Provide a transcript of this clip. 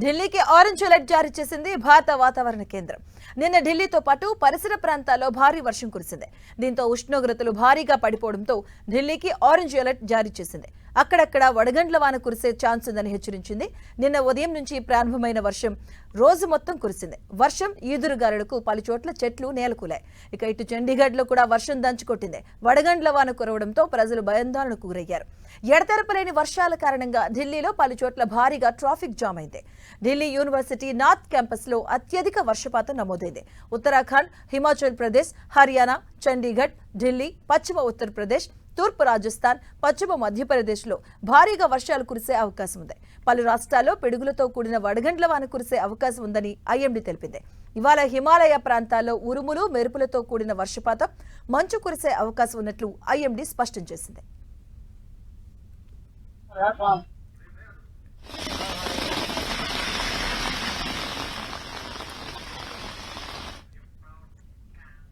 ఢిల్లీకి orange alert జారీ చేసింది భారత వాతావరణ కేంద్రం. నిన్న ఢిల్లీతో పాటు పరిసర ప్రాంతాల్లో భారీ వర్షం కురిసింది. దీంతో ఉష్ణోగ్రతలు భారీగా పడిపోవడంతో ఢిల్లీకి ఆరెంజ్ అలర్ట్ జారీ చేసింది. అక్కడక్కడ వడగండ్ల వాన కురిసే ఛాన్స్ ఉందని హెచ్చరించింది. నిన్న ఉదయం నుంచి ప్రారంభమైన వర్షం రోజు మొత్తం కురిసింది. వర్షం ఈదురుగాలులకు పలుచోట్ల చెట్లు నేలకూలాయి. ఇక ఇటు చండీగఢ్ లో కూడా వర్షం దంచుకొట్టింది. వడగండ్ల వాన కురవడంతో ప్రజలు భయాందోళనకు గురయ్యారు. ఎడతెరపలేని వర్షాల కారణంగా ఢిల్లీలో పలుచోట్ల భారీగా ట్రాఫిక్ జామ్ అయింది. ఢిల్లీ యూనివర్సిటీ నార్త్ క్యాంపస్ లో అత్యధిక వర్షపాతం నమోదైంది. ఉత్తరాఖండ్, హిమాచల్ ప్రదేశ్, హర్యానా, చండీగఢ్, ఢిల్లీ, పశ్చిమ ఉత్తరప్రదేశ్, తూర్పు రాజస్థాన్, పశ్చిమ మధ్యప్రదేశ్లో భారీగా వర్షాలు కురిసే అవకాశం ఉంది. పలు రాష్ట్రాల్లో పిడుగులతో కూడిన వడగండ్ల వాన కురిసే అవకాశం ఉందని ఐఎండీ తెలిపింది. ఇవాళ హిమాలయ ప్రాంతాల్లో ఉరుములు, మెరుపులతో కూడిన వర్షపాతం, మంచు కురిసే అవకాశం ఉన్నట్లు ఐఎండీ స్పష్టం చేసింది.